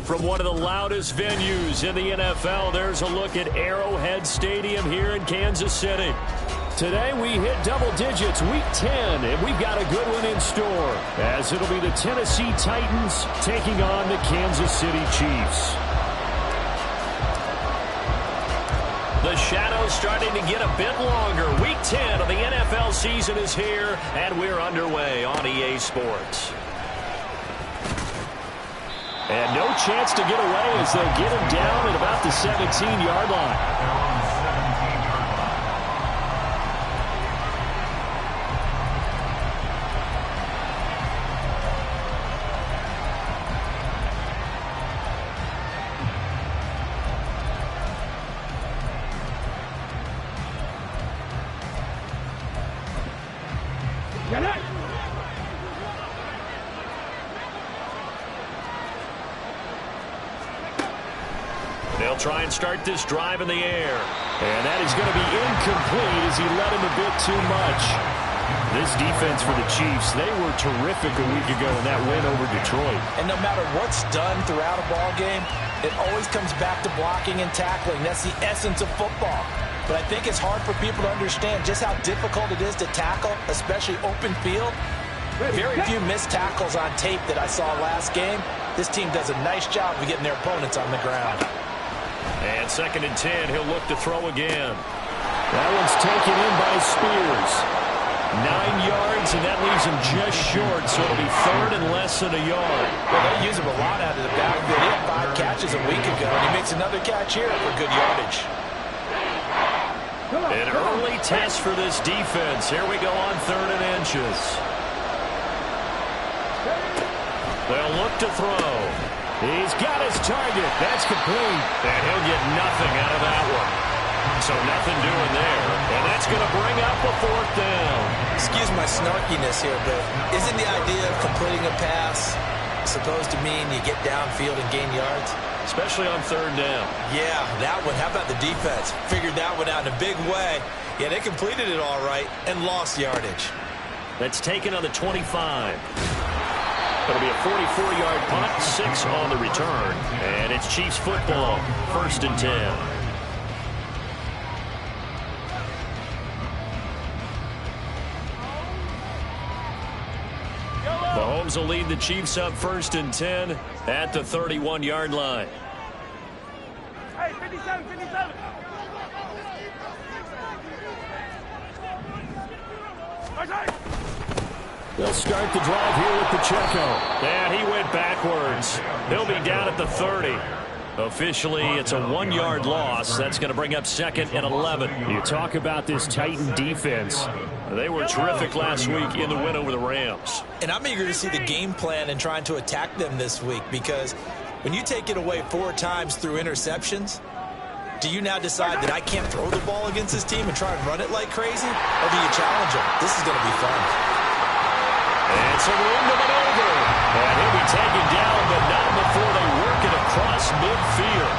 From one of the loudest venues in the NFL, there's a look at Arrowhead Stadium here in Kansas City. Today we hit double digits, week 10, and we've got a good one in store, as it'll be the Tennessee Titans taking on the Kansas City Chiefs. The shadow's starting to get a bit longer. Week 10 of the NFL season is here, and we're underway on EA Sports. And no chance to get away as they'll get him down at about the 17-yard line. They'll try and start this drive in the air. And that is going to be incomplete as he led him a bit too much. This defense for the Chiefs, they were terrific a week ago in that win over Detroit. And no matter what's done throughout a ball game, it always comes back to blocking and tackling. That's the essence of football. But I think it's hard for people to understand just how difficult it is to tackle, especially open field. Very few missed tackles on tape that I saw last game. This team does a nice job of getting their opponents on the ground. And 2nd and 10, he'll look to throw again. That one's taken in by Spears. 9 yards, and that leaves him just short, so it'll be 3rd and less than a yard. Well, they use him a lot out of the backfield. He had 5 catches a week ago, and he makes another catch here for good yardage. An early test for this defense. Here we go on 3rd and inches. They'll look to throw. He's got his target. That's complete. And he'll get nothing out of that one. So nothing doing there. And that's going to bring up a 4th down. Excuse my snarkiness here, but isn't the idea of completing a pass supposed to mean you get downfield and gain yards? Especially on 3rd down. Yeah, that one. How about the defense? Figured that one out in a big way. Yeah, they completed it all right and lost yardage. That's taken on the 25. It'll be a 44-yard punt, 6 on the return. And it's Chiefs football, 1st and 10. Mahomes will lead the Chiefs up 1st and 10 at the 31-yard line. Hey, 57, 57. They'll start the drive here with Pacheco. And he went backwards. He'll be down at the 30. Officially, it's a 1-yard loss. That's going to bring up 2nd and 11. You talk about this Titan defense. They were terrific last week in the win over the Rams. And I'm eager to see the game plan and trying to attack them this week, because when you take it away 4 times through interceptions, do you now decide that I can't throw the ball against this team and try and run it like crazy? Or do you challenge them? This is going to be fun. And some room to maneuver. And he'll be taken down, but not before they work it across midfield.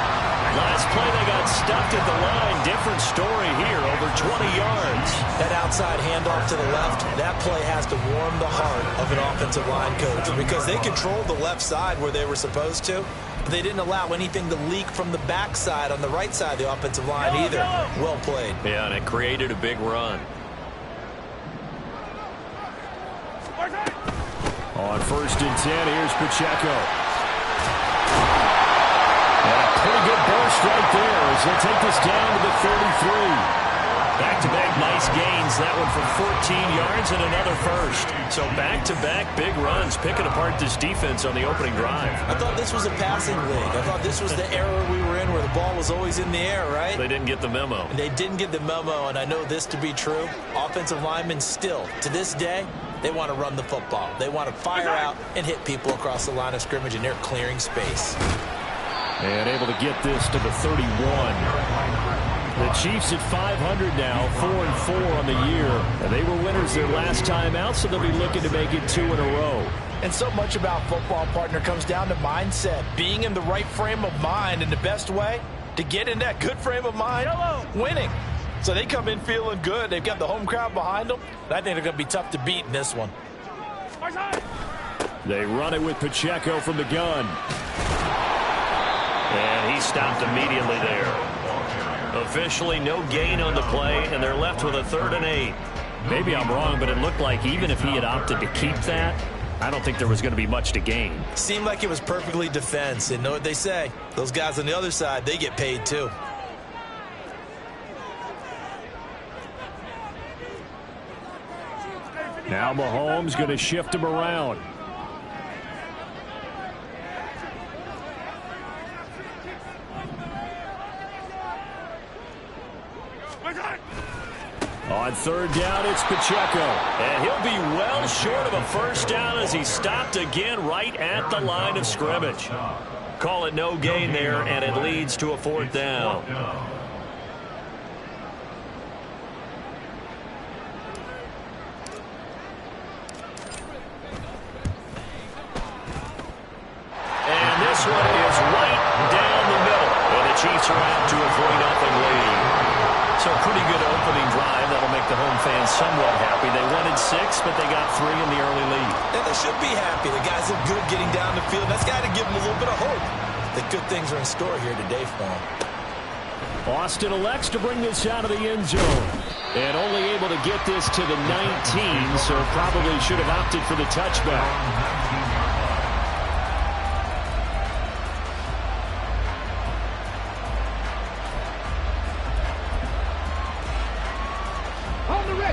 Last play they got stuffed at the line. Different story here, over 20 yards. That outside handoff to the left, that play has to warm the heart of an offensive line coach, because they controlled the left side where they were supposed to, but they didn't allow anything to leak from the backside on the right side of the offensive line either. Well played. Yeah, and it created a big run. On 1st and 10, here's Pacheco. And a pretty good burst right there as they'll take this down to the 33. Back-to-back nice gains. That one for 14 yards and another first. So back-to-back big runs, picking apart this defense on the opening drive. I thought this was a passing league. I thought this was the era we were in where the ball was always in the air, right? They didn't get the memo. And they didn't get the memo, and I know this to be true. Offensive linemen still, to this day, they want to run the football. They want to fire out and hit people across the line of scrimmage, and they're clearing space. And able to get this to the 31. The Chiefs at 500 now, 4-4 on the year. And they were winners their last time out, so they'll be looking to make it 2 in a row. And so much about football, partner, comes down to mindset. Being in the right frame of mind, and the best way to get in that good frame of mind, winning. So they come in feeling good. They've got the home crowd behind them. And I think they're going to be tough to beat in this one. They run it with Pacheco from the gun. And he stopped immediately there. Officially no gain on the play, and they're left with a 3rd and 8. Maybe I'm wrong, but it looked like even if he had opted to keep that, I don't think there was going to be much to gain. Seemed like it was perfectly defense. And know what they say? Those guys on the other side, they get paid too. Now Mahomes going to shift him around. On 3rd down, it's Pacheco. And he'll be well short of a 1st down as he stopped again right at the line of scrimmage. Call it no gain there, and it leads to a 4th down. And this one is right down the middle. And the Chiefs are out to a 3-0 lead. So a pretty good opening drive. That'll make the home fans somewhat happy. They wanted 6, but they got 3 in the early lead. And they should be happy. The guys look good getting down the field. That's got to give them a little bit of hope that good things are in store here today for them. Austin elects to bring this out of the end zone. And only able to get this to the 19, so probably should have opted for the touchback.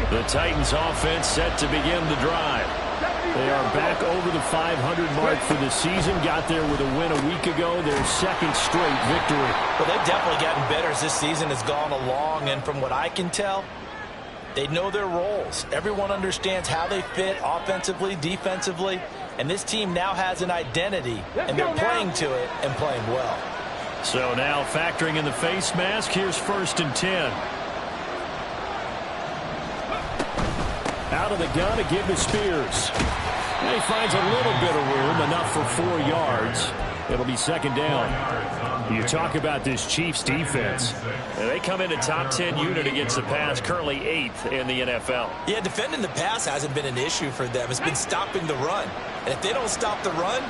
The Titans offense set to begin the drive. They are back over the 500 mark for the season. Got there with a win a week ago. Their 2nd straight victory. Well, they've definitely gotten better as this season has gone along. And from what I can tell, they know their roles. Everyone understands how they fit offensively, defensively. And this team now has an identity. And they're playing to it and playing well. So now factoring in the face mask, here's 1st and 10. Out of the gun to give to Spears. And he finds a little bit of room, enough for 4 yards. It'll be 2nd down. You talk about this Chiefs defense. And they come into top 10 unit against the pass, currently 8th in the NFL. Yeah, defending the pass hasn't been an issue for them. It's been stopping the run. And if they don't stop the run,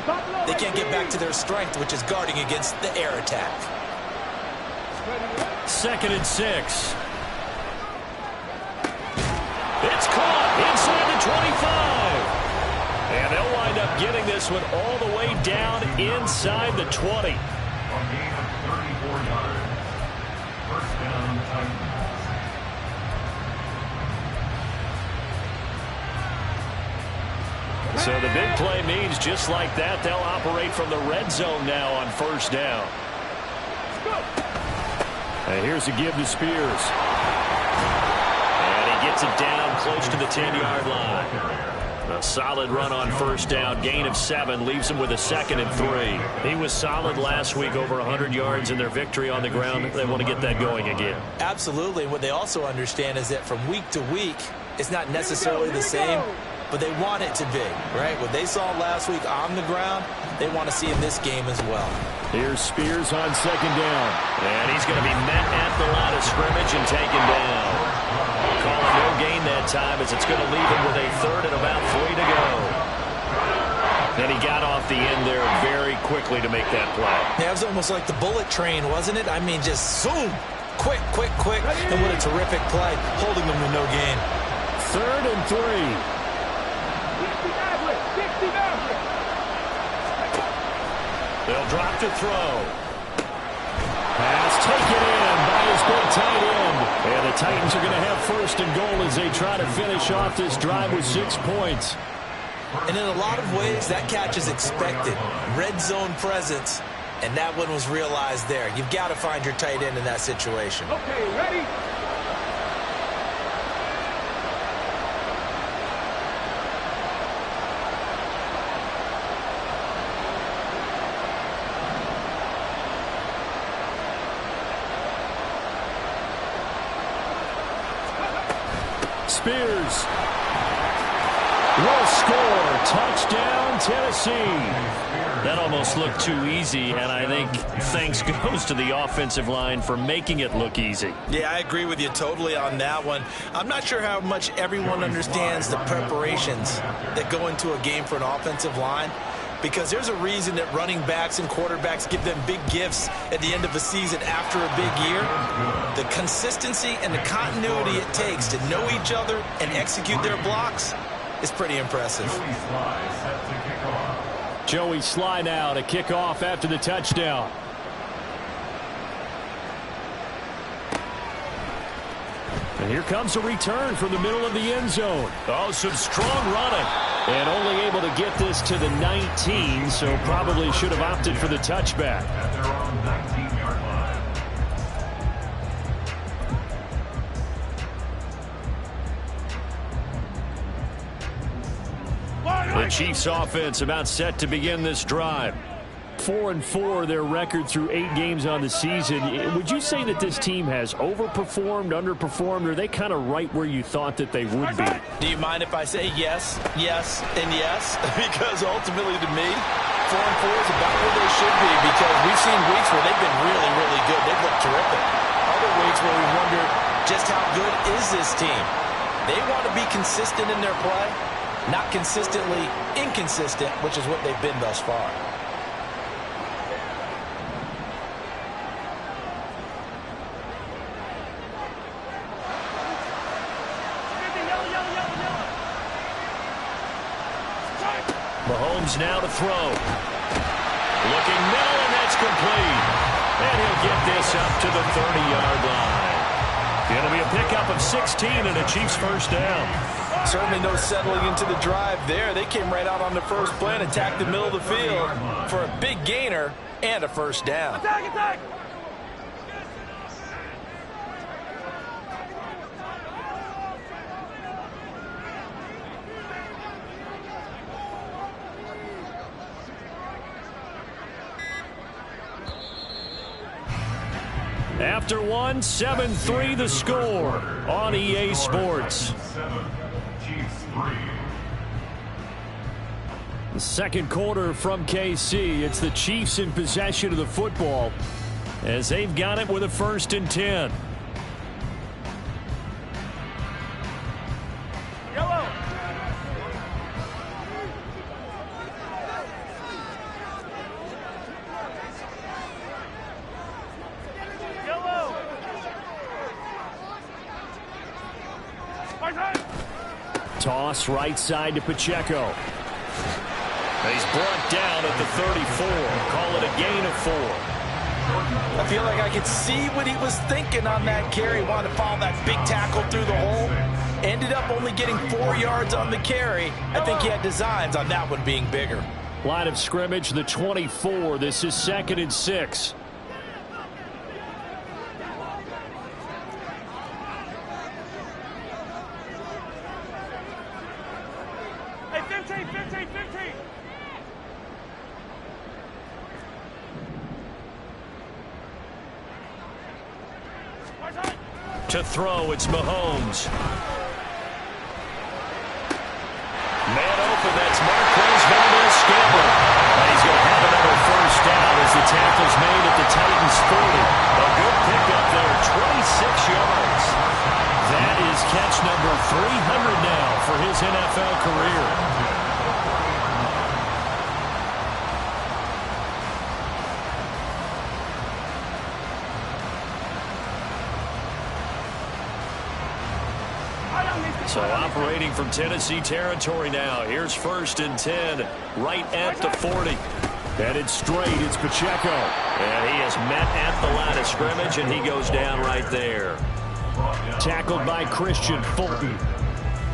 they can't get back to their strength, which is guarding against the air attack. 2nd and 6. It's caught inside the 25. And they'll wind up getting this one all the way down inside the 20. So the big play means just like that, they'll operate from the red zone now on 1st down. And here's a give to Spears. And he gets it down close to the 10-yard line. A solid run on 1st down. Gain of 7 leaves him with a 2nd and 3. He was solid last week, over 100 yards in their victory on the ground. They want to get that going again. Absolutely. And what they also understand is that from week to week, it's not necessarily the same, but they want it to be, right? What they saw last week on the ground, they want to see in this game as well. Here's Spears on 2nd down. And he's going to be met at the line of scrimmage and taken down. Calling no gain that time as it's going to leave him with a 3rd and about 3 to go. And he got off the end there very quickly to make that play. Yeah, it was almost like the bullet train, wasn't it? I mean, just zoom, quick, quick, quick. And what a terrific play, holding them with no gain. 3rd and 3. They'll drop to throw. Pass taken in by his big tight end. And the Titans are going to have 1st and goal as they try to finish off this drive with 6 points. And in a lot of ways, that catch is expected. Red zone presence, and that one was realized there. You've got to find your tight end in that situation. Okay, ready? Spears will score. Touchdown, Tennessee. That almost looked too easy, and I think thanks goes to the offensive line for making it look easy. Yeah, I agree with you totally on that one. I'm not sure how much everyone understands the preparations that go into a game for an offensive line, because there's a reason that running backs and quarterbacks give them big gifts at the end of a season after a big year. The consistency and the continuity it takes to know each other and execute their blocks is pretty impressive. Joey Sly now to kick off after the touchdown. And here comes a return from the middle of the end zone. Oh, some strong running. And only able to get this to the 19, so probably should have opted for the touchback. The Chiefs offense about set to begin this drive. 4-4 their record through 8 games on the season. Would you say that this team has overperformed, underperformed, or are they kind of right where you thought that they would be? Do you mind if I say yes, yes, and yes? Because ultimately to me, 4-4 is about where they should be, because we've seen weeks where they've been really, really good. They've looked terrific. Other weeks where we wonder just how good is this team. They want to be consistent in their play, not consistently inconsistent, which is what they've been thus far. Mahomes now to throw. Looking middle, and that's complete. And he'll get this up to the 30-yard line. It'll be a pickup of 16 and a Chiefs first down. Certainly no settling into the drive there. They came right out on the first play and attacked the middle of the field for a big gainer and a first down. Attack, attack! After one, 7-3 the score on EA Sports. The second quarter from KC. It's the Chiefs in possession of the football as they've got it with a 1st and 10. Yellow! Toss right side to Pacheco. He's brought down at the 34. Call it a gain of 4. I feel like I could see what he was thinking on that carry. Wanted to follow that big tackle through the hole. Ended up only getting 4 yards on the carry. I think he had designs on that one being bigger. Line of scrimmage, the 24. This is 2nd and 6. Hey, 15, 15, 15! To throw, it's Mahomes. Man open, that's Marquez Valdez-Scantling. And he's going to have another first down as the tackle's made at the Titans' 40. A good pickup there, 26 yards. That is catch number 300 now for his NFL career. So operating from Tennessee territory now. Here's 1st and 10, right at the 40. Headed straight, it's Pacheco. And he is met at the line of scrimmage, and he goes down right there. Tackled by Christian Fulton.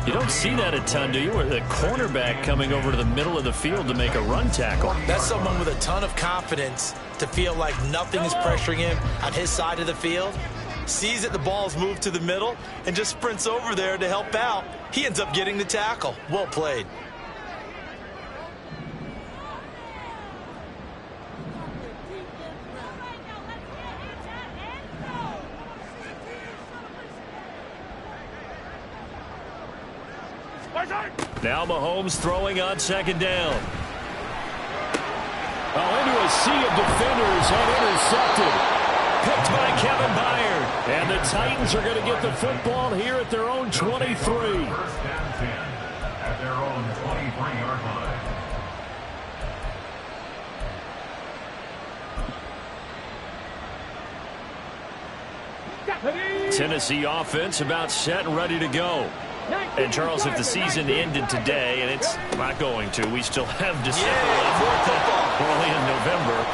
You don't see that a ton, do you? Or the cornerback coming over to the middle of the field to make a run tackle. That's someone with a ton of confidence to feel like nothing is pressuring him on his side of the field. Sees that the ball's moved to the middle and just sprints over there to help out. He ends up getting the tackle. Well played. Now Mahomes throwing on 2nd down. sea of defenders and intercepted. Picked by Kevin Byard. And the Titans are going to get the football here at their own 23. First and 10 at their own 23-yard line. Tennessee offense about set and ready to go. And, Charles, if the season ended today, and it's not going to, we still have December early in November,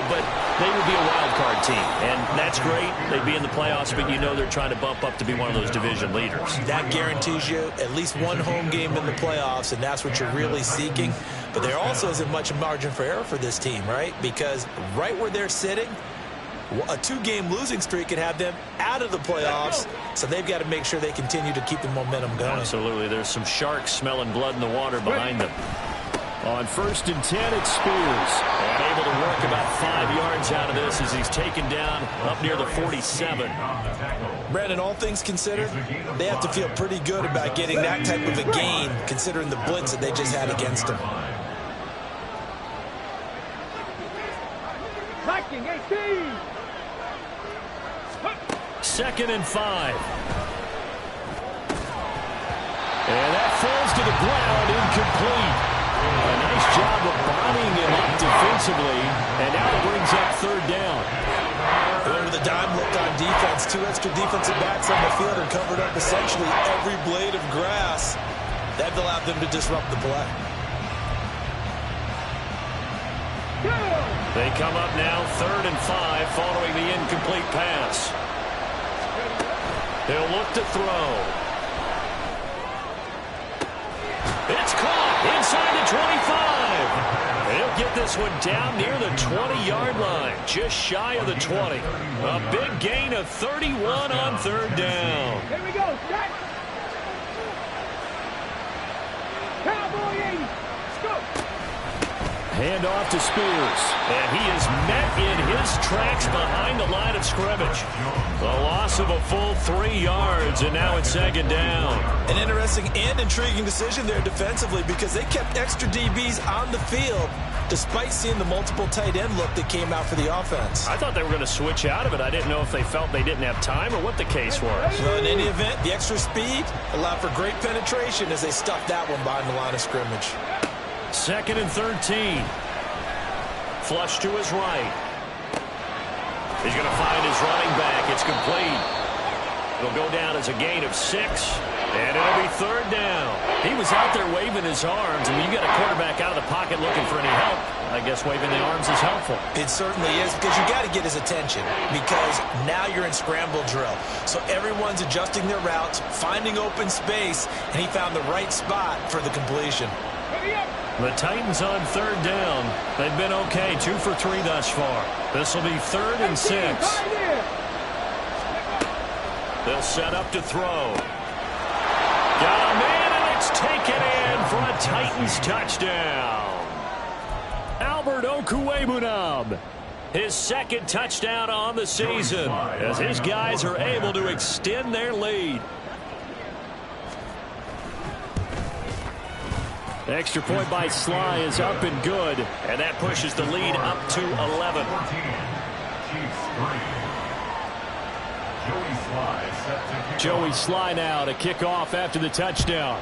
but they would be a wild card team. And that's great. They'd be in the playoffs, but you know they're trying to bump up to be one of those division leaders. That guarantees you at least one home game in the playoffs, and that's what you're really seeking. But there also isn't much margin for error for this team, right? Because right where they're sitting, a 2-game losing streak could have them out of the playoffs, so they've got to make sure they continue to keep the momentum going. Absolutely. There's some sharks smelling blood in the water behind them. On 1st and 10, it's Spears. And able to work about 5 yards out of this as he's taken down up near the 47. Brandon, all things considered, they have to feel pretty good about getting that type of a gain, considering the blitz that they just had against them. Viking 18. 2nd and 5. And that falls to the ground, incomplete. A nice job of bombing him up defensively, and now it brings up 3rd down. Remember the dime looked on defense. 2 extra defensive backs on the field and covered up essentially every blade of grass. That allowed them to disrupt the play. They come up now 3rd and 5 following the incomplete pass. They'll look to throw. It's caught inside the 25. They'll get this one down near the 20-yard line, just shy of the 20. A big gain of 31 on 3rd down. Here we go. Set. Cowboy 80. Scoop. Hand off to Spears. And he is met in his tracks behind the line of scrimmage. The loss of a full 3 yards, and now it's 2nd down. An interesting and intriguing decision there defensively because they kept extra DBs on the field despite seeing the multiple tight end look that came out for the offense. I thought they were going to switch out of it. I didn't know if they felt they didn't have time or what the case was. Well, in any event, the extra speed allowed for great penetration as they stuffed that one behind the line of scrimmage. 2nd and 13. Flush to his right. He's going to find his running back. It's complete. It'll go down as a gain of 6, and it'll be 3rd down. He was out there waving his arms, and when you got a quarterback out of the pocket looking for any help, I guess waving the arms is helpful. It certainly is, because you got to get his attention, because now you're in scramble drill. So everyone's adjusting their routes, finding open space, and he found the right spot for the completion. The Titans on 3rd down. They've been okay, 2 for 3 thus far. This will be 3rd and 6. They'll set up to throw. Got a man, and it's taken in for a Titans touchdown. Albert Okwuegbunam, his 2nd touchdown on the season, as his guys are able to extend their lead. Extra point by Sly is up and good, and that pushes the lead up to 11. Joey Sly now to kick off after the touchdown.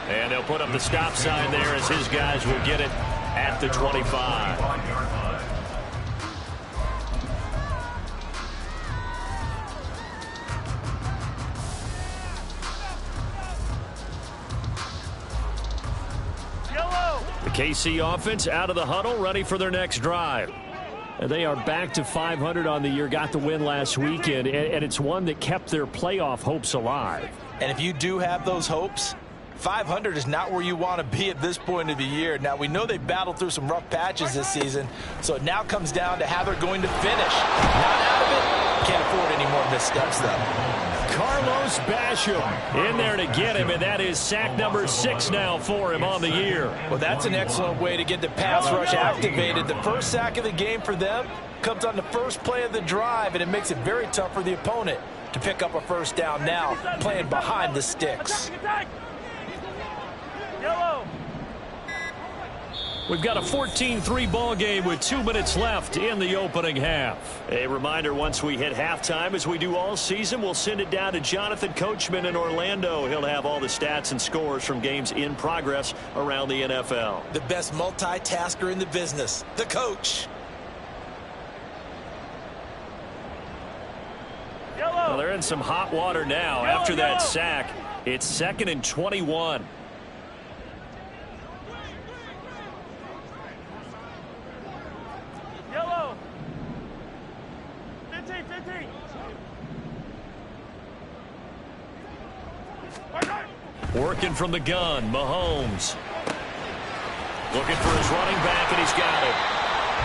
And they'll put up the stop sign there as his guys will get it at the 25. KC offense out of the huddle, ready for their next drive. And they are back to 500 on the year, got the win last weekend, and it's one that kept their playoff hopes alive. And if you do have those hopes, 500 is not where you want to be at this point of the year. Now, we know they battled through some rough patches this season, so it now comes down to how they're going to finish. Not out of it. Can't afford any more missteps, though. Carlos Basham in there to get him, and that is sack number 6 now for him on the year. Well, that's an excellent way to get the pass rush activated. The first sack of the game for them comes on the first play of the drive, and it makes it very tough for the opponent to pick up a first down now, playing behind the sticks. Yellow. We've got a 14-3 ball game with 2 minutes left in the opening half. A reminder, once we hit halftime, as we do all season, we'll send it down to Jonathan Coachman in Orlando. He'll have all the stats and scores from games in progress around the NFL. The best multitasker in the business, the coach. Well, they're in some hot water now after that sack. It's 2nd and 21. Yellow. 15, 15. Working from the gun, Mahomes. Looking for his running back, and he's got it.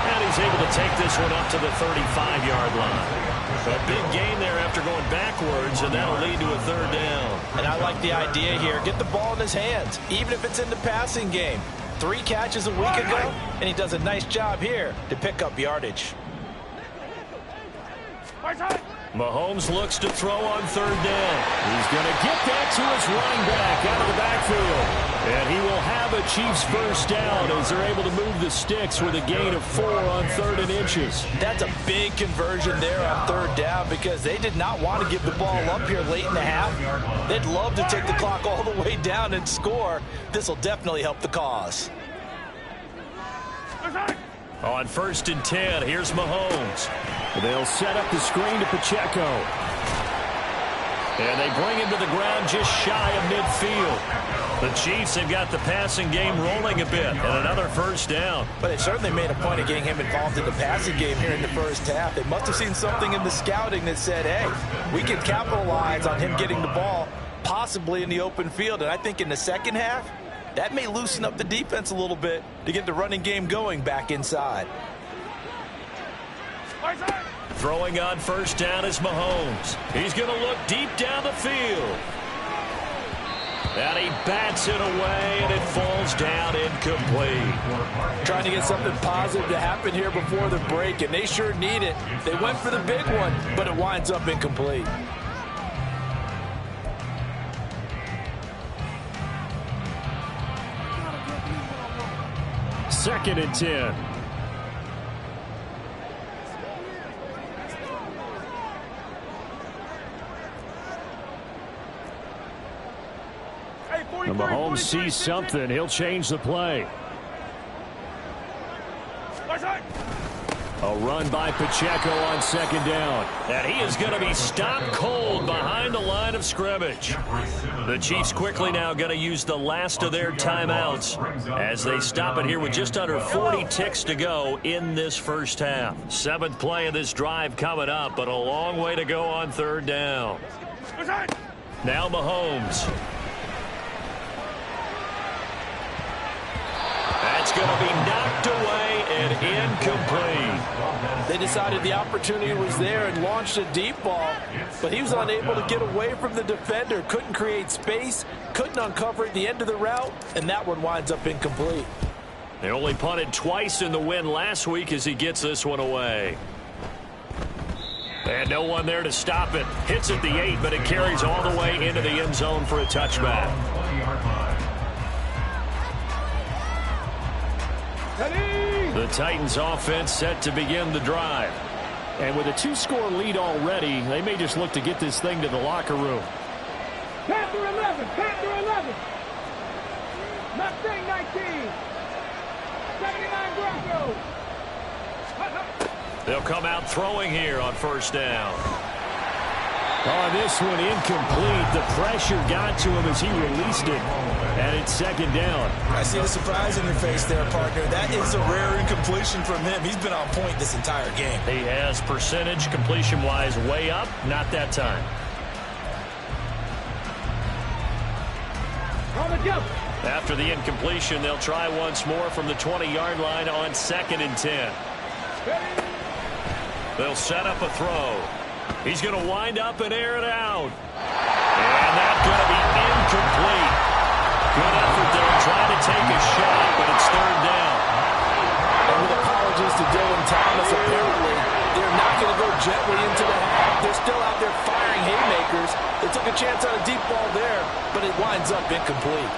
And he's able to take this one up to the 35-yard line. A big gain there after going backwards, and that'll lead to a 3rd down. And I like the idea here. Get the ball in his hands, even if it's in the passing game. 3 catches a week ago, and he does a nice job here to pick up yardage. Mahomes looks to throw on 3rd down. He's going to get that to his running back out of the backfield. And he will have a Chiefs first down as they're able to move the sticks with a gain of 4 on 3rd and inches. That's a big conversion there on 3rd down because they did not want to give the ball up here late in the half. They'd love to take the clock all the way down and score. This will definitely help the cause. On 1st and 10, here's Mahomes. They'll set up the screen to Pacheco. And they bring him to the ground just shy of midfield. The Chiefs have got the passing game rolling a bit, and another first down. But they certainly made a point of getting him involved in the passing game here in the first half. They must have seen something in the scouting that said, hey, we can capitalize on him getting the ball, possibly in the open field. And I think in the second half, that may loosen up the defense a little bit to get the running game going back inside. Throwing on 1st down is Mahomes. He's going to look deep down the field. And he bats it away, and it falls down incomplete. Trying to get something positive to happen here before the break, and they sure need it. They went for the big one, but it winds up incomplete. 2nd and 10. And Mahomes sees something. He'll change the play. A run by Pacheco on 2nd down. And he is going to be stopped cold behind the line of scrimmage. The Chiefs quickly now going to use the last of their timeouts as they stop it here with just under 40 ticks to go in this first half. 7th play of this drive coming up, but a long way to go on 3rd down. Now Mahomes. That's going to be knocked away and incomplete. They decided the opportunity was there and launched a deep ball, but he was unable to get away from the defender, couldn't create space, couldn't uncover at the end of the route, and that one winds up incomplete. They only punted twice in the win last week as he gets this one away. And no one there to stop it. Hits at the 8, but it carries all the way into the end zone for a touchback. The Titans offense set to begin the drive. And with a 2-score lead already, they may just look to get this thing to the locker room. Panther 11, Panther 11. Mustang 19. 79 Broncos. They'll come out throwing here on 1st down. Oh, this one incomplete. The pressure got to him as he released it. And it's 2nd down. I see the surprise in your face there, partner. That is a rare incompletion from him. He's been on point this entire game. He has percentage completion-wise way up. Not that time. On the jump. After the incompletion, they'll try once more from the 20-yard line on 2nd and 10. They'll set up a throw. He's going to wind up and air it out. And that's going to be incomplete. Good effort there trying to take a shot, but it's 3rd down. And with apologies to Dylan Thomas, apparently they're not going to go gently into the half. They're still out there firing haymakers. They took a chance on a deep ball there, but it winds up incomplete.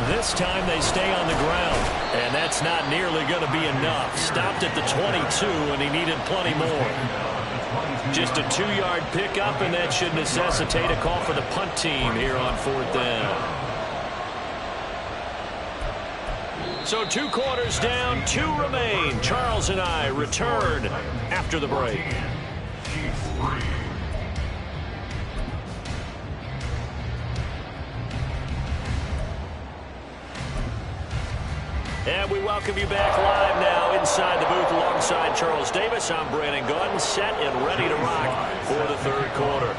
This time they stay on the ground. And that's not nearly going to be enough. Stopped at the 22, and he needed plenty more. Just a 2-yard pickup, and that should necessitate a call for the punt team here on 4th down. So 2 quarters down, 2 remain. Charles and I return after the break. And we welcome you back live now inside the booth alongside Charles Davis. I'm Brandon Gaudin, set and ready to rock for the 3rd quarter.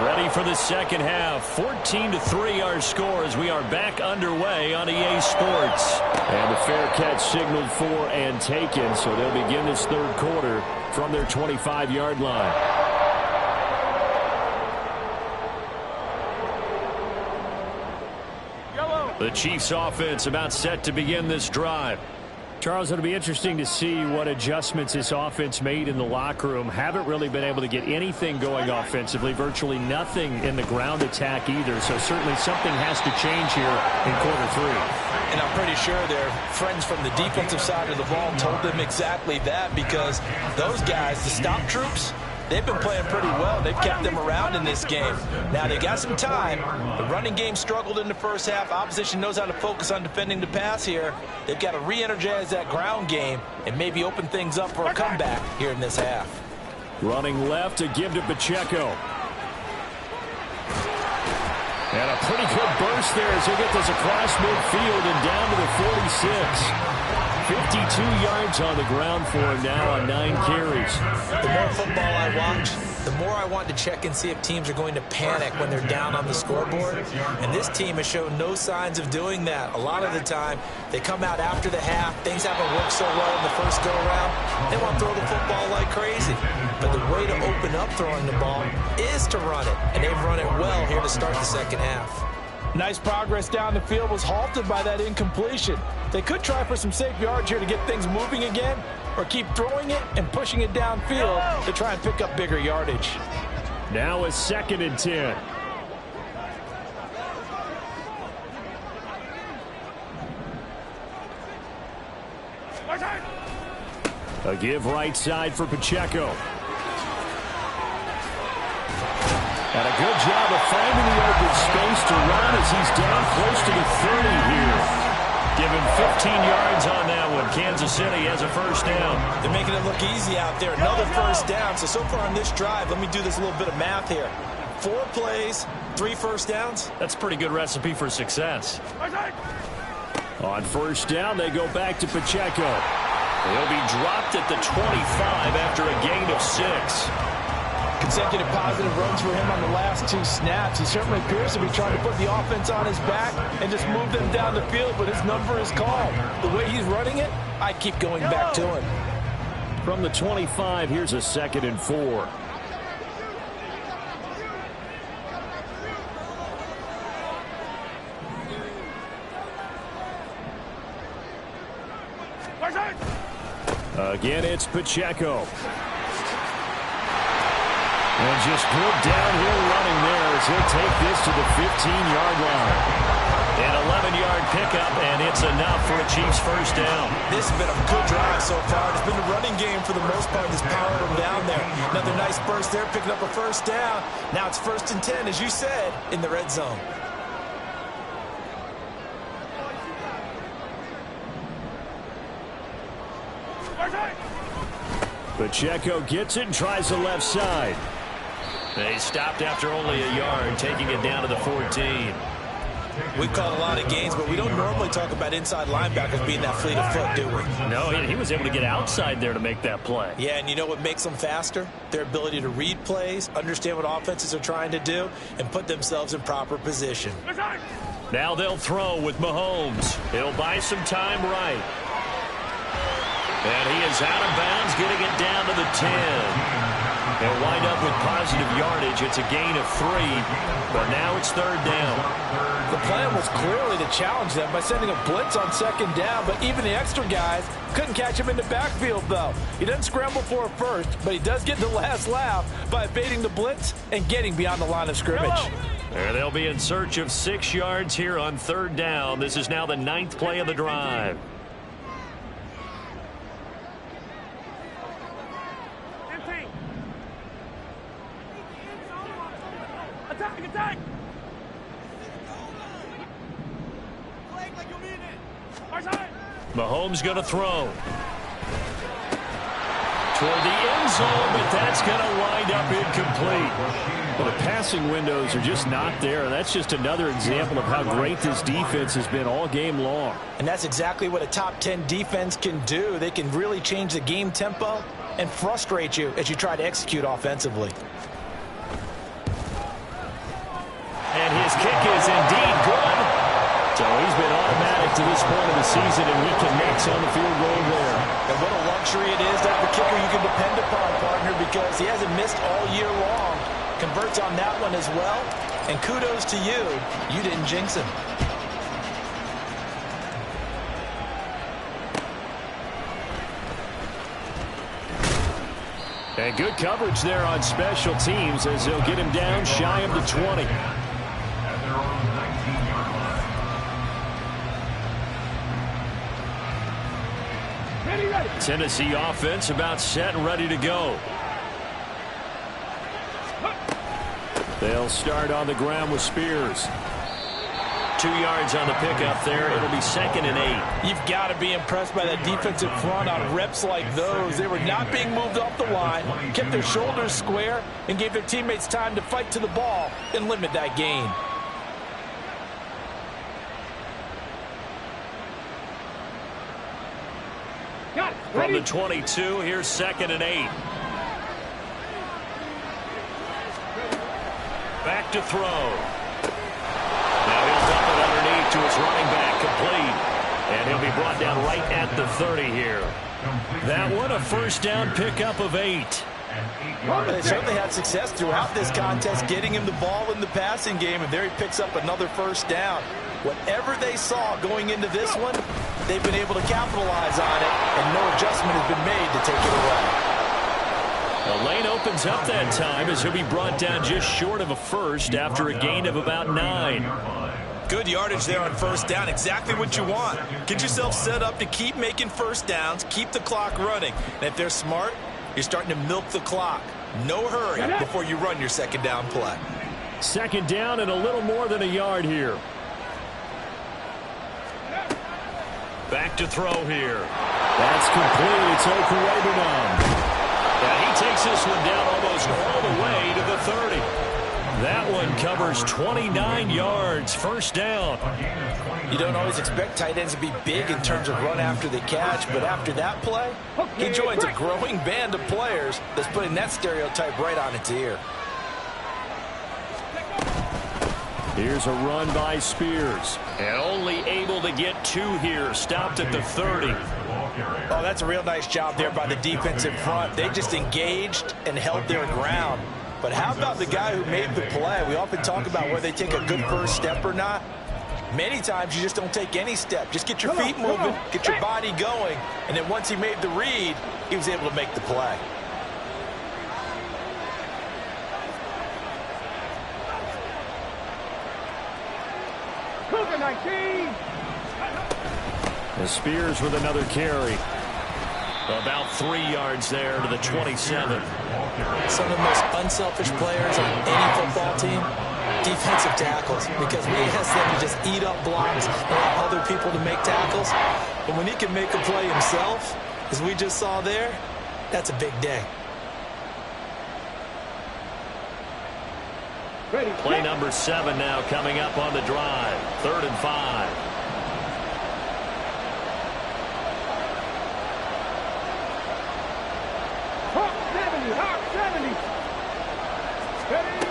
Ready for the second half. 14-3 our score as we are back underway on EA Sports. And the fair catch signaled for and taken, so they'll begin this 3rd quarter from their 25-yard line. The Chiefs offense about set to begin this drive. Charles, it'll be interesting to see what adjustments this offense made in the locker room. Haven't really been able to get anything going offensively. Virtually nothing in the ground attack either. So certainly something has to change here in quarter 3. And I'm pretty sure their friends from the defensive side of the ball told them exactly that, because those guys, the stop troops, they've been playing pretty well. They've kept them around in this game. Now, they got some time. The running game struggled in the first half. Opposition knows how to focus on defending the pass here. They've got to re-energize that ground game and maybe open things up for a comeback here in this half. Running left to give to Pacheco. And a pretty good burst there as he gets this across midfield and down to the 46. 52 yards on the ground for him now on 9 carries. The more football I watch, the more I want to check and see if teams are going to panic when they're down on the scoreboard. And this team has shown no signs of doing that. A lot of the time, they come out after the half. Things haven't worked so well in the first go-around. They want to throw the football like crazy. But the way to open up throwing the ball is to run it. And they've run it well here to start the second half. Nice progress down the field was halted by that incompletion. They could try for some safe yards here to get things moving again, or keep throwing it and pushing it downfield to try and pick up bigger yardage. Now a 2nd and 10. A give right side for Pacheco. And a good job of finding the open space to run as he's down close to the 30 here. Give him 15 yards on that one. Kansas City has a first down. They're making it look easy out there. Another first down. So far on this drive, let me do this little bit of math here. 4 plays, 3 first downs. That's a pretty good recipe for success. On first down, they go back to Pacheco. He'll be dropped at the 25 after a gain of 6. Consecutive positive runs for him on the last 2 snaps. He certainly appears to be trying to put the offense on his back and just move them down the field, but his number is called. The way he's running it, I keep going back to him. From the 25, here's a 2nd and 4. Again, it's Pacheco. And just good downhill running there as he'll take this to the 15-yard line. An 11-yard pickup, and it's enough for a Chiefs first down. This has been a good drive so far. It's been a running game for the most part. Just powering them down there. Another nice burst there, picking up a first down. Now it's 1st and 10, as you said, in the red zone. Pacheco gets it and tries the left side. They stopped after only a yard, taking it down to the 14. We've called a lot of games, but we don't normally talk about inside linebackers being that fleet of foot, do we? No, he was able to get outside there to make that play. Yeah, and you know what makes them faster? Their ability to read plays, understand what offenses are trying to do, and put themselves in proper position. Now they'll throw with Mahomes. He'll buy some time right. And he is out of bounds, getting it down to the 10. They'll wind up with positive yardage. It's a gain of 3, but now it's 3rd down. The plan was clearly to challenge them by sending a blitz on 2nd down, but even the extra guys couldn't catch him in the backfield, though. He doesn't scramble for a first, but he does get the last laugh by evading the blitz and getting beyond the line of scrimmage. And they'll be in search of 6 yards here on 3rd down. This is now the 9th play of the drive. Attack! Mahomes going to throw. Toward the end zone, but that's going to wind up incomplete. Well, the passing windows are just not there. That's just another example of how great this defense has been all game long. And that's exactly what a top 10 defense can do. They can really change the game tempo and frustrate you as you try to execute offensively. And his kick is indeed good. So he's been automatic to this point of the season, and he connects on the field goal there. And what a luxury it is to have a kicker you can depend upon, partner, because he hasn't missed all year long. Converts on that one as well. And kudos to you. You didn't jinx him. And good coverage there on special teams as they'll get him down shy of the 20. At their own 19-yard line. Ready. Tennessee offense about set and ready to go. They'll start on the ground with Spears. 2 yards on the pickup there. It'll be 2nd and 8. You've got to be impressed by that defensive front on reps like those. They were not being moved off the line, kept their shoulders square, and gave their teammates time to fight to the ball and limit that gain. Got it. From Ready. the 22, here's 2nd and 8. Back to throw. Now he'll dump it underneath to his running back, complete. And he'll be brought down right at the 30 here. That one, a 1st down pickup of 8. They certainly had success throughout this contest, getting him the ball in the passing game, and there he picks up another 1st down. Whatever they saw going into this one, they've been able to capitalize on it, and no adjustment has been made to take it away. The lane opens up that time as he'll be brought down just short of a 1st after a gain of about 9. Good yardage there on 1st down. Exactly what you want. Get yourself set up to keep making 1st downs, keep the clock running. And if they're smart, you're starting to milk the clock. No hurry before you run your 2nd down play. 2nd down and a little more than a yard here. Back to throw here. That's complete. It's Okuwebunam. Yeah, he takes this one down almost all the way to the 30. That one covers 29 yards. 1st down. You don't always expect tight ends to be big in terms of run after the catch, but after that play, he joins a growing band of players that's putting that stereotype right on its ear. Here's a run by Spears. And only able to get 2 here. Stopped at the 30. Oh, that's a real nice job there by the defensive front. They just engaged and held their ground. But how about the guy who made the play? We often talk about whether they take a good 1st step or not. Many times you just don't take any step. Just get your feet moving, get your body going, and then once he made the read, he was able to make the play. Cougar 19. And Spears with another carry. About 3 yards there to the 27. Some of the most unselfish players on any football team, defensive tackles, because we ask them to just eat up blocks and allow other people to make tackles. But when he can make a play himself, as we just saw there, that's a big day. Ready. Play number 7 now coming up on the drive. 3rd and 5. Hawk 70. Ready.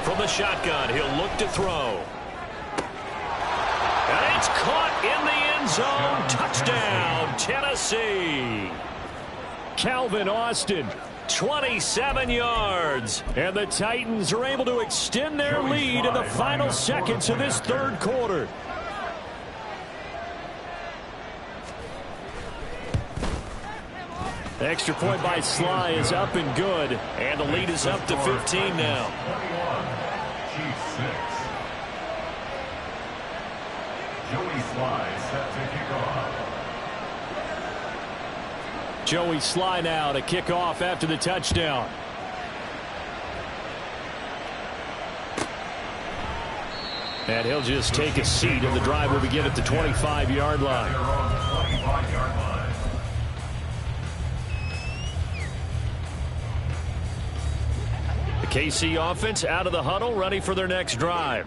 From the shotgun, he'll look to throw. And it's caught in the end zone. Touchdown, Tennessee. Calvin Austin 27 yards. And the Titans are able to extend their lead in the final seconds of this third quarter. Extra point by Sly is up and good. And the lead is up to 15 now. 21, Chiefs 6. Joey Sly set to kick off. Joey Sly now to kick off after the touchdown. And he'll just take a seat, and the drive will begin at the 25-yard line. They're on the 25-yard line. The KC offense out of the huddle, ready for their next drive.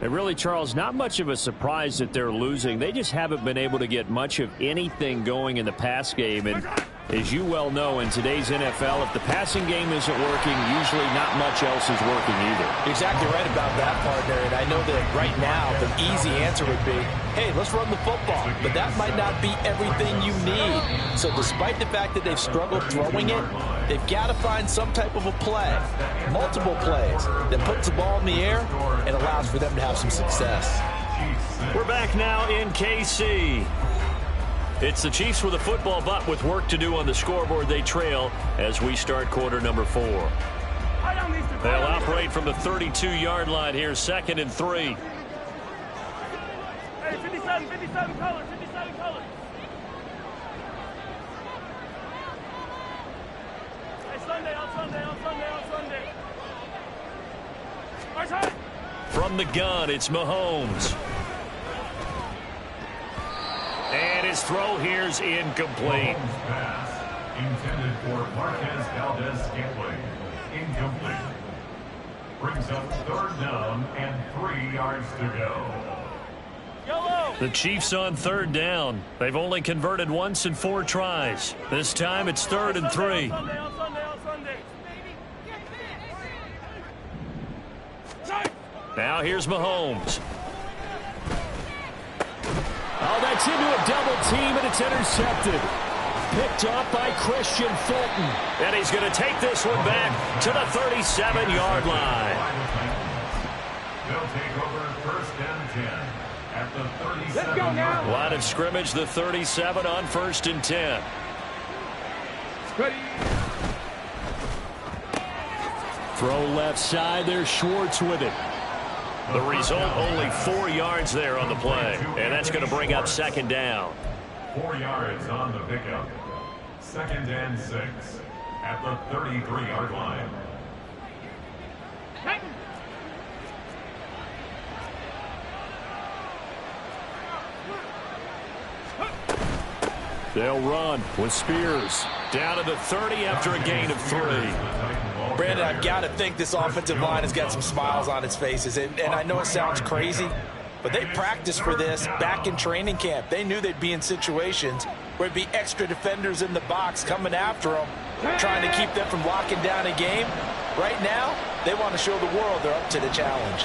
And really, Charles, not much of a surprise that they're losing. They just haven't been able to get much of anything going in the pass game. And as you well know, in today's NFL, if the passing game isn't working, usually not much else is working either. You're exactly right about that, partner. And I know that right now the easy answer would be, hey, let's run the football. But that might not be everything you need. So despite the fact that they've struggled throwing it, they've got to find some type of a play, multiple plays, that puts the ball in the air and allows for them to have some success. We're back now in KC. It's the Chiefs with a football, but with work to do on the scoreboard. They trail as we start quarter number 4. They'll operate from the 32-yard line here, 2nd and 3. Hey, 57 color, 57 color. Hey, Sunday, on Sunday. March high. From the gun, it's Mahomes. And his throw here's incomplete. Mahomes' pass intended for Marquez Valdez-Scantling. Incomplete. Brings up 3rd down and 3 yards to go. Yellow. The Chiefs on 3rd down. They've only converted once in 4 tries. This time it's 3rd and 3. On Sunday. Now here's Mahomes. Oh, that's into a double team, and it's intercepted. Picked up by Christian Fulton. And he's going to take this one back to the 37-yard line. They'll take over 1st and 10 at the 37. Let's go now. Line of scrimmage, the 37 on 1st and 10. Ready. Throw left side. There's Schwartz with it. The result, only 4 yards there on the play. And that's going to bring up 2nd down. 4 yards on the pickup. 2nd and 6 at the 33-yard line. They'll run with Spears. Down to the 30 after a gain of 3. Brandon, I've got to think this offensive line has got some smiles on its faces. And I know it sounds crazy, but they practiced for this back in training camp. They knew they'd be in situations where it'd be extra defenders in the box coming after them, trying to keep them from locking down a game. Right now, they want to show the world they're up to the challenge.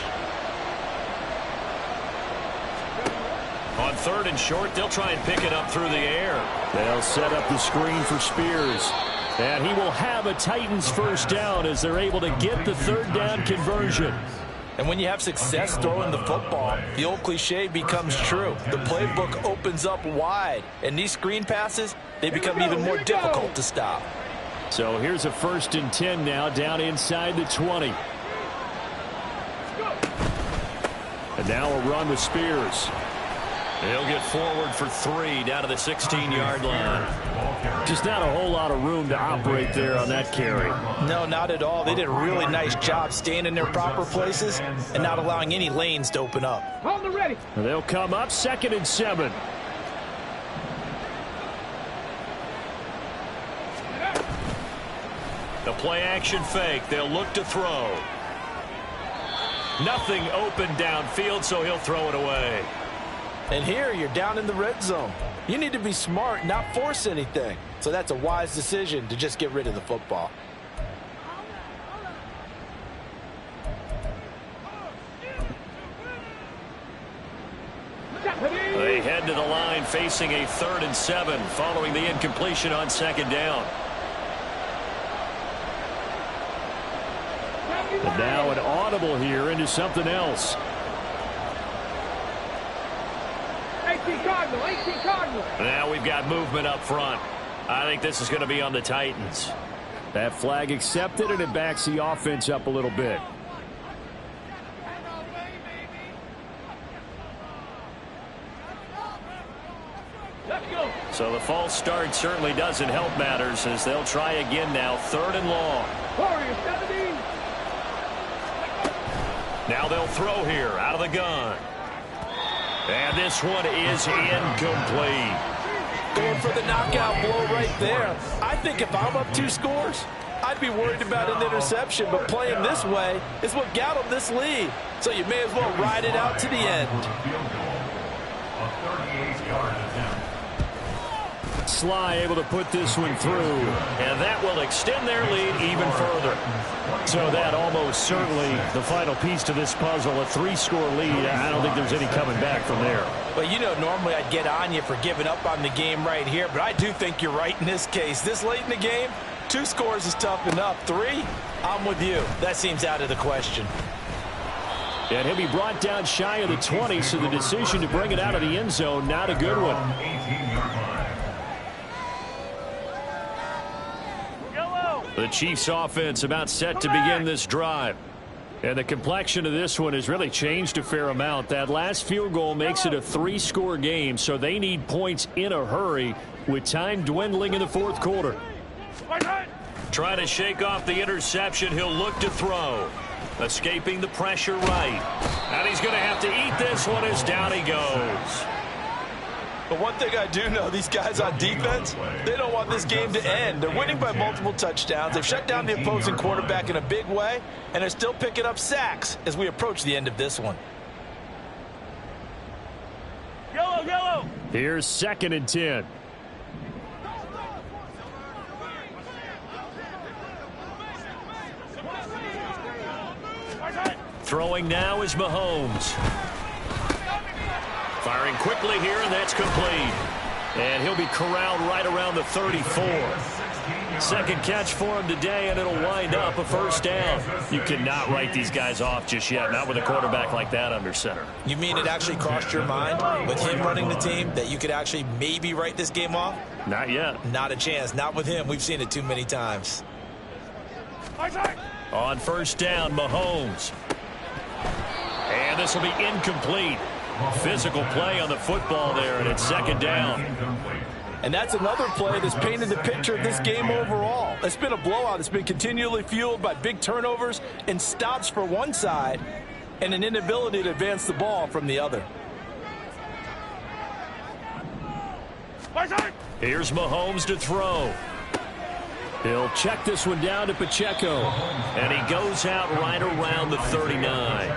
On 3rd and short, they'll try and pick it up through the air. They'll set up the screen for Spears. And he will have a Titans 1st down as they're able to get the 3rd down conversion. And when you have success throwing the football, the old cliche becomes true. The playbook opens up wide. And these screen passes, they become even more difficult to stop. So here's a 1st and 10 now, down inside the 20. And now a run with Spears. He'll get forward for 3 down to the 16-yard line. Just not a whole lot of room to operate there on that carry. No, not at all. They did a really nice job staying in their proper places and not allowing any lanes to open up. Hold it ready. They'll come up 2nd and 7. The play action fake. They'll look to throw. Nothing open downfield, so he'll throw it away. And here you're down in the red zone. You need to be smart, not force anything. So that's a wise decision to just get rid of the football. They head to the line facing a 3rd and 7 following the incompletion on 2nd down. audible here into something else. 18 Cardinal, 18 Cardinal. Now we've got movement up front. I think this is going to be on the Titans. That flag accepted, and it backs the offense up a little bit. Let's go. So the false start certainly doesn't help matters as they'll try again now. 3rd and long. Warriors 17. Now they'll throw here out of the gun. And this one is incomplete. Going for the knockout blow right there. I think if I'm up 2 scores, I'd be worried about an interception, but playing this way is what got them this lead. So you may as well ride it out to the end. Field goal. A 38-yard attempt. Sly able to put this one through. And that will extend their lead even further. So that almost certainly the final piece to this puzzle, a 3-score lead. I don't think there's any coming back from there. Well, you know, normally I'd get on you for giving up on the game right here, but I do think you're right in this case. This late in the game, 2 scores is tough enough. 3, I'm with you. That seems out of the question. And he'll be brought down shy of the 20, so the decision to bring it out of the end zone, not a good one. 18-yard line. Yellow. The Chiefs offense about set to begin this drive. And the complexion of this one has really changed a fair amount. That last field goal makes it a 3-score game, so they need points in a hurry with time dwindling in the 4th quarter. Trying to shake off the interception. He'll look to throw. Escaping the pressure right. And he's going to have to eat this one as down he goes. But one thing I do know, these guys on defense, they don't want this game to end. They're winning by multiple touchdowns. They've shut down the opposing quarterback in a big way, and they're still picking up sacks as we approach the end of this one. Yellow, yellow. Here's 2nd and 10. Throwing now is Mahomes. Firing quickly here, and that's complete. And he'll be corralled right around the 34. 2nd catch for him today, and it'll wind up a 1st down. You cannot write these guys off just yet, not with a quarterback like that under center. You mean it actually crossed your mind with him running the team that you could actually maybe write this game off? Not yet. Not a chance. Not with him. We've seen it too many times. On 1st down, Mahomes. And this will be incomplete. Physical play on the football there, and it's 2nd down. And that's another play that's painted the picture of this game overall. It's been a blowout. It's been continually fueled by big turnovers and stops for one side and an inability to advance the ball from the other. Here's Mahomes to throw. He'll check this one down to Pacheco. And he goes out right around the 39.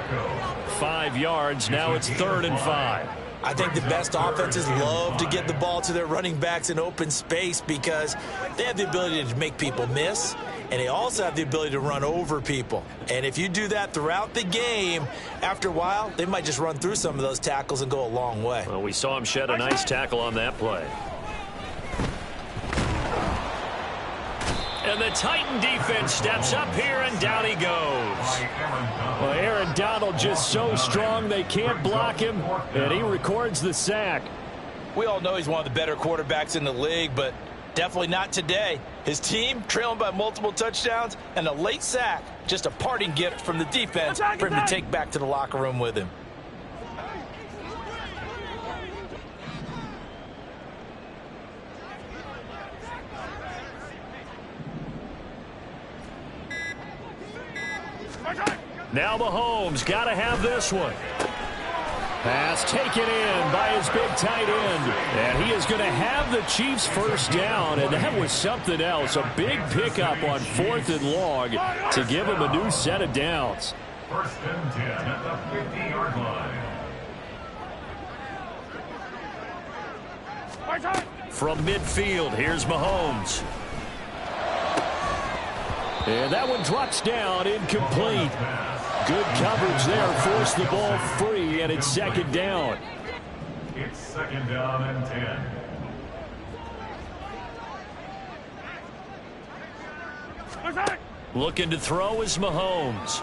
5 yards. Now it's 3rd and 5. I think the best offenses love to get the ball to their running backs in open space because they have the ability to make people miss, and they also have the ability to run over people. And if you do that throughout the game, after a while, they might just run through some of those tackles and go a long way. Well, we saw him shed a nice tackle on that play. And the Titan defense steps up here, and down he goes. Well, Aaron Donald just so strong they can't block him, and he records the sack. We all know he's one of the better quarterbacks in the league, but definitely not today. His team trailing by multiple touchdowns, and a late sack, just a parting gift from the defense for him to take back to the locker room with him. Now Mahomes got to have this one. Pass taken in by his big tight end. And he is going to have the Chiefs 1st down, and that was something else. A big pickup on 4th and long to give him a new set of downs. 1st and 10 at the 50-yard line. From midfield, here's Mahomes. And that one drops down, incomplete. Good coverage there, forced the ball free, and it's 2nd down. It's 2nd down and 10. Looking to throw is Mahomes.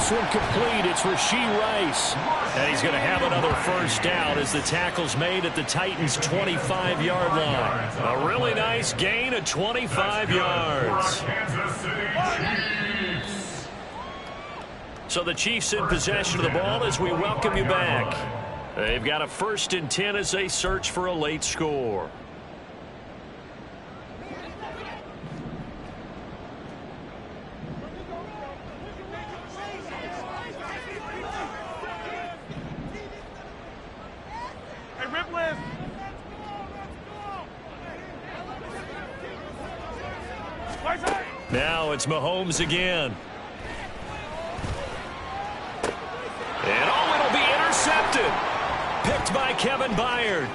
This one complete. It's Rashee Rice. And he's going to have another first down as the tackle's made at the Titans' 25-yard line. A really nice gain of 25 yards. So the Chiefs in possession of the ball as we welcome you back. They've got a 1st and 10 as they search for a late score. Now it's Mahomes again. And it'll be intercepted. Picked by Kevin Byard.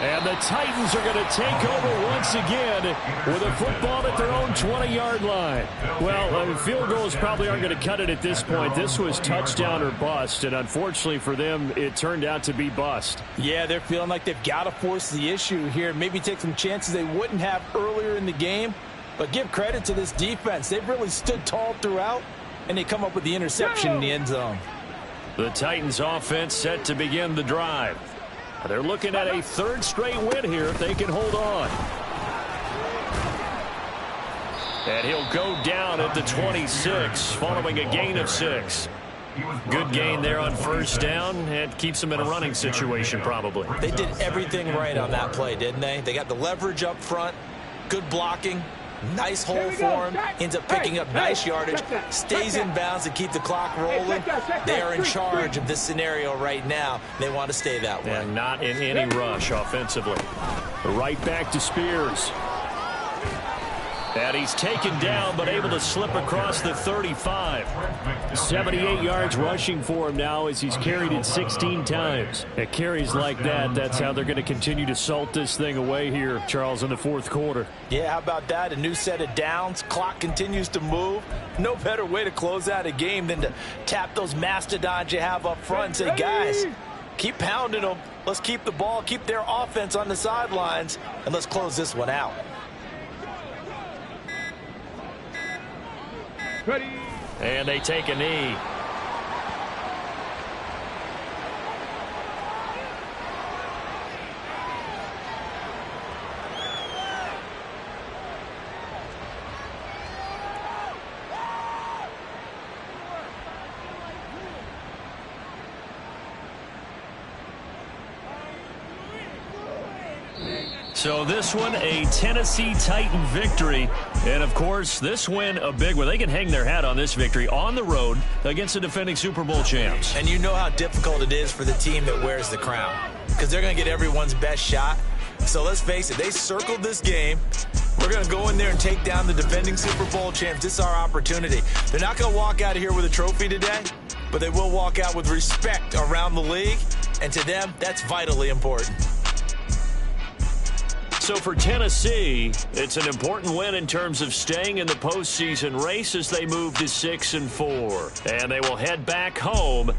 And the Titans are going to take over once again with a football at their own 20-yard line. Well, field goals probably aren't going to cut it at this point. This was touchdown or bust, and unfortunately for them, it turned out to be bust. Yeah, they're feeling like they've got to force the issue here. Maybe take some chances they wouldn't have earlier in the game. But give credit to this defense. They've really stood tall throughout, and they come up with the interception in the end zone. The Titans offense set to begin the drive. They're looking at a 3rd straight win here if they can hold on. And he'll go down at the 26 following a gain of 6. Good gain there on first down, and keeps them in a running situation probably. They did everything right on that play, didn't they? They got the leverage up front, good blocking. Nice hole for him. Ends up picking up nice yardage. Stays in bounds to keep the clock rolling. They are in charge of this scenario right now. They want to stay that way. And not in any rush offensively. Right back to Spears. And he's taken down, but able to slip across the 35. 78 yards rushing for him now as he's carried it 16 times. At carries like that, that's how they're going to continue to salt this thing away here, Charles, in the 4th quarter. Yeah, how about that? A new set of downs. Clock continues to move. No better way to close out a game than to tap those mastodons you have up front and say, guys, keep pounding them. Let's keep the ball, keep their offense on the sidelines, and let's close this one out. Ready. And they take a knee. So this one, a Tennessee Titan victory. And, of course, this win a big one. They can hang their hat on this victory on the road against the defending Super Bowl champs. And you know how difficult it is for the team that wears the crown, because they're going to get everyone's best shot. So let's face it, they circled this game. We're going to go in there and take down the defending Super Bowl champs. This is our opportunity. They're not going to walk out of here with a trophy today, but they will walk out with respect around the league. And to them, that's vitally important. So for Tennessee, it's an important win in terms of staying in the postseason race as they move to 6-4. And they will head back home